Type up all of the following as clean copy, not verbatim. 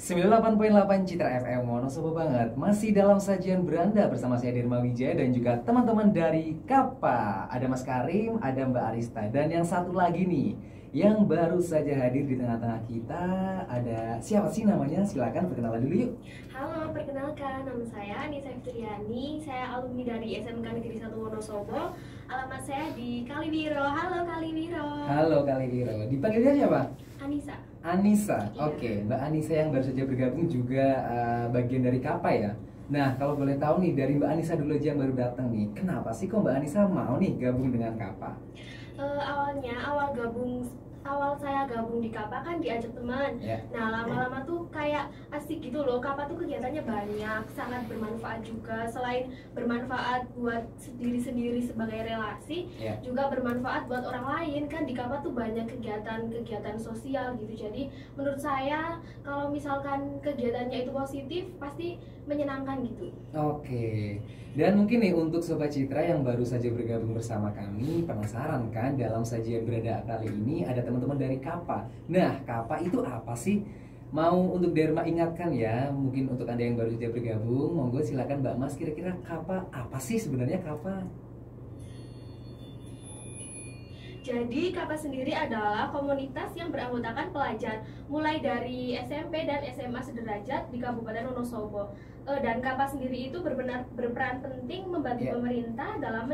98.8 Citra FM Monosobo banget. Masih dalam sajian beranda bersama saya Dirma Wijaya dan juga teman-teman dari Kapa. Ada Mas Karim, ada Mbak Arista, dan yang satu lagi nih yang baru saja hadir di tengah-tengah kita. Ada siapa sih namanya? Silakan perkenalan dulu yuk. Halo, perkenalkan nama saya Anissa Fitriani. Saya alumni dari SMK Negeri 1 Wonosobo. Alamat saya di Kaliwiro. Halo Kaliwiro. Halo Kaliwiro. Dipanggilnya siapa? Anissa. Anissa. Iya. Oke, Mbak Anissa yang baru saja bergabung juga bagian dari Kapa ya. Nah, kalau boleh tahu nih dari Mbak Anissa dulu aja yang baru datang nih. Kenapa sih kok Mbak Anissa mau nih gabung dengan Kapa? Awal saya gabung di Kapa kan diajak teman. Ya. Nah, lama-lama tuh kayak asik gitu loh. Kapa tuh kegiatannya banyak, sangat bermanfaat juga. Selain bermanfaat buat diri sendiri sebagai relasi, Ya. juga bermanfaat buat orang lain. Kan di Kapa tuh banyak kegiatan-kegiatan sosial gitu. Jadi menurut saya kalau misalkan kegiatannya itu positif, pasti menyenangkan gitu. Oke, dan mungkin nih untuk Sobat Citra yang baru saja bergabung bersama kami, penasaran kan dalam sajian berada kali ini ada teman-teman dari Kapa. Nah, Kapa itu apa sih? Mau untuk Derma ingatkan ya, mungkin untuk Anda yang baru saja bergabung, monggo silakan Mbak Mas, kira-kira Kapa apa sih sebenarnya Kapa? Jadi Kapa sendiri adalah komunitas yang beranggotakan pelajar mulai dari SMP dan SMA sederajat di Kabupaten Wonosobo. Dan Kapa sendiri itu berperan penting membantu Yeah. pemerintah dalam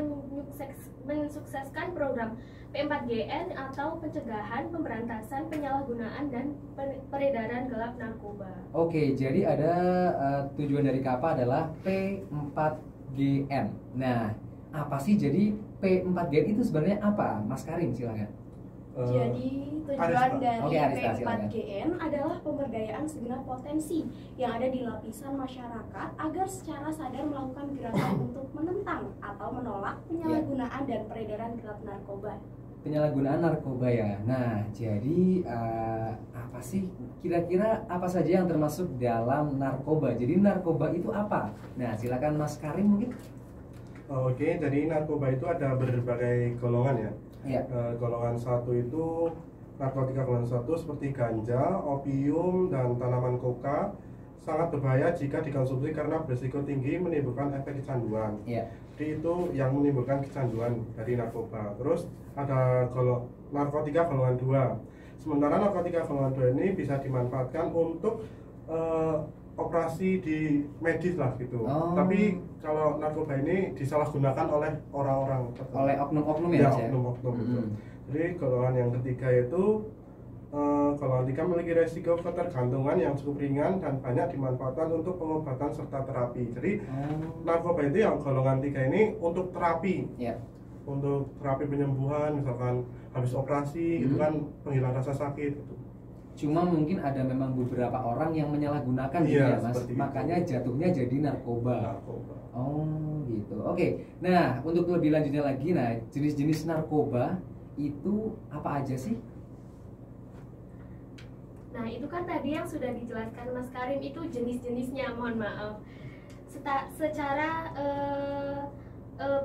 mensukseskan program P4GN atau pencegahan, pemberantasan, penyalahgunaan dan peredaran gelap narkoba. Oke, jadi ada tujuan dari Kapa adalah P4GN. Nah, apa sih jadi P4GN itu sebenarnya apa? Mas Karim silakan. Jadi tujuan Arista. dari Oke, Arista, P4GN adalah pemberdayaan segenap potensi yang ada di lapisan masyarakat agar secara sadar melakukan gerakan untuk menentang atau menolak penyalahgunaan dan peredaran gelap narkoba. Penyalahgunaan narkoba ya. Nah, jadi apa sih kira-kira apa saja yang termasuk dalam narkoba? Jadi narkoba itu apa? Nah, silakan Mas Karim mungkin. Oke, jadi narkoba itu ada berbagai golongan ya. Ya. Golongan satu itu narkotika golongan satu seperti ganja, opium, dan tanaman koka sangat berbahaya jika dikonsumsi karena berisiko tinggi menimbulkan efek kecanduan. Ya. Jadi itu yang menimbulkan kecanduan dari narkoba. Terus ada narkotika golongan 2. Sementara narkotika golongan 2 ini bisa dimanfaatkan untuk operasi di medis lah gitu. Oh. Tapi kalau narkoba ini disalahgunakan oleh orang-orang tertentu. Oleh oknum-oknum ya, Ya, Mas, ya? oknum-oknum itu. Mm-mm. Jadi golongan yang ketiga itu golongan 3 memiliki resiko ketergantungan yang cukup ringan dan banyak dimanfaatkan untuk pengobatan serta terapi. Jadi narkoba itu yang golongan 3 ini untuk terapi. Ya. Untuk terapi penyembuhan, misalkan habis operasi itu kan penghilang rasa sakit gitu. Cuma mungkin ada memang beberapa orang yang menyalahgunakan gitu Iya, ya, Mas. seperti itu. Makanya jatuhnya jadi narkoba. Narkoba. Oh, gitu. Oke. Nah, untuk lebih lanjutnya lagi, nah jenis-jenis narkoba itu apa aja sih? Nah, itu kan tadi yang sudah dijelaskan Mas Karim, itu jenis-jenisnya, mohon maaf. Secara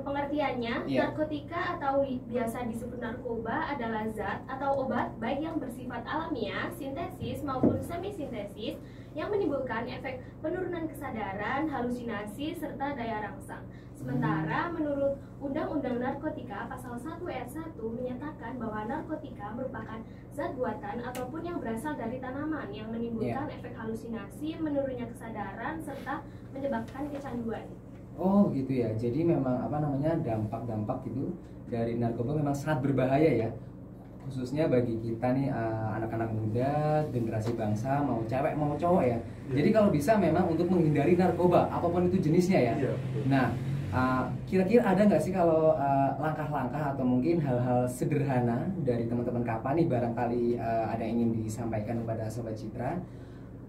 pengertiannya, Iya. narkotika atau biasa disebut narkoba adalah zat atau obat baik yang bersifat alamiah, sintesis maupun semi-sintesis yang menimbulkan efek penurunan kesadaran, halusinasi, serta daya rangsang. Sementara menurut Undang-Undang Narkotika Pasal 1 Ayat 1 menyatakan bahwa narkotika merupakan zat buatan ataupun yang berasal dari tanaman yang menimbulkan efek halusinasi, menurunnya kesadaran, serta menyebabkan kecanduan. Oh, gitu ya. Jadi memang apa namanya dampak-dampak gitu dari narkoba memang sangat berbahaya ya. Khususnya bagi kita nih anak-anak muda, generasi bangsa, mau cewek mau cowok ya. Iya. Jadi kalau bisa memang untuk menghindari narkoba apapun itu jenisnya ya. Iya, betul. Nah, kira-kira ada nggak sih kalau langkah-langkah atau mungkin hal-hal sederhana dari teman-teman Kapa nih barangkali ada yang ingin disampaikan kepada Sobat Citra?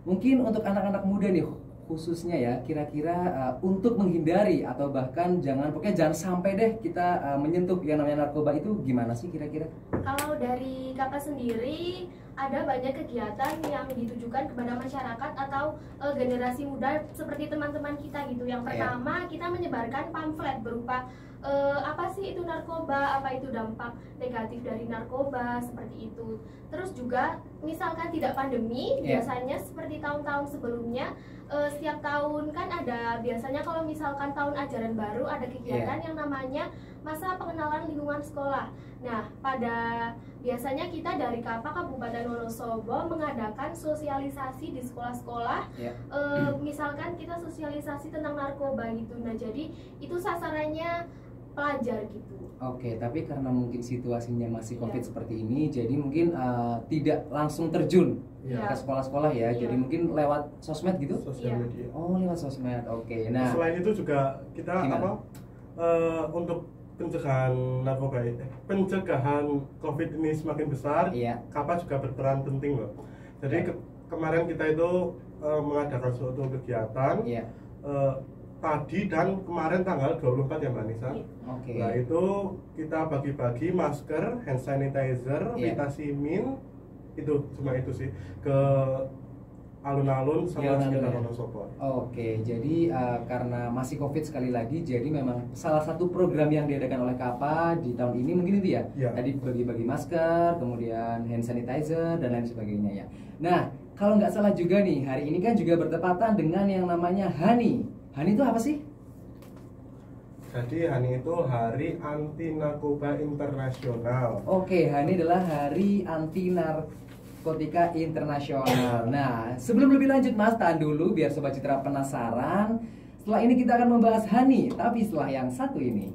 Mungkin untuk anak-anak muda nih khususnya ya, kira-kira untuk menghindari atau bahkan pokoknya jangan sampai deh kita menyentuh yang namanya narkoba itu gimana sih kira-kira? Kalau dari Kapa sendiri, ada banyak kegiatan yang ditujukan kepada masyarakat atau generasi muda seperti teman-teman kita gitu. Yang pertama, kita menyebarkan pamflet berupa apa sih itu narkoba, apa itu dampak negatif dari narkoba, seperti itu. Terus juga misalkan tidak pandemi, biasanya seperti tahun-tahun sebelumnya, setiap tahun kan ada, biasanya kalau misalkan tahun ajaran baru ada kegiatan yang namanya masa pengenalan lingkungan sekolah. Nah, biasanya kita dari KAPA Kabupaten Wonosobo mengadakan sosialisasi di sekolah-sekolah. Misalkan kita sosialisasi tentang narkoba gitu. Nah, jadi itu sasarannya pelajar gitu. Oke, tapi karena mungkin situasinya masih COVID seperti ini, jadi mungkin tidak langsung terjun ke sekolah-sekolah ya. Jadi mungkin lewat sosmed gitu? Sosial media. Oh, lewat sosmed. Oke. Nah, selain itu juga kita untuk pencegahan narkoba, pencegahan COVID ini semakin besar, KAPA juga berperan penting loh. Jadi kemarin kita itu mengadakan suatu kegiatan tadi dan kemarin tanggal 24 ya Mbak Nisa. Nah itu kita bagi-bagi masker, hand sanitizer, vitamin, itu cuma itu sih, ke alun-alun sama sekitar Wonosobo. Oke, jadi karena masih COVID sekali lagi, jadi memang salah satu program yang diadakan oleh KAPA di tahun ini mungkin itu ya. Tadi bagi-bagi masker, kemudian hand sanitizer dan lain sebagainya ya. Nah, kalau nggak salah juga nih, hari ini kan juga bertepatan dengan yang namanya HANI. HANI itu apa sih? Jadi HANI itu Hari Anti Narkoba Internasional. Oke, HANI adalah Hari Anti Narkotika Internasional. Nah, sebelum lebih lanjut Mas, tahan dulu biar Sobat Citra penasaran. Setelah ini kita akan membahas HANI, tapi setelah yang satu ini.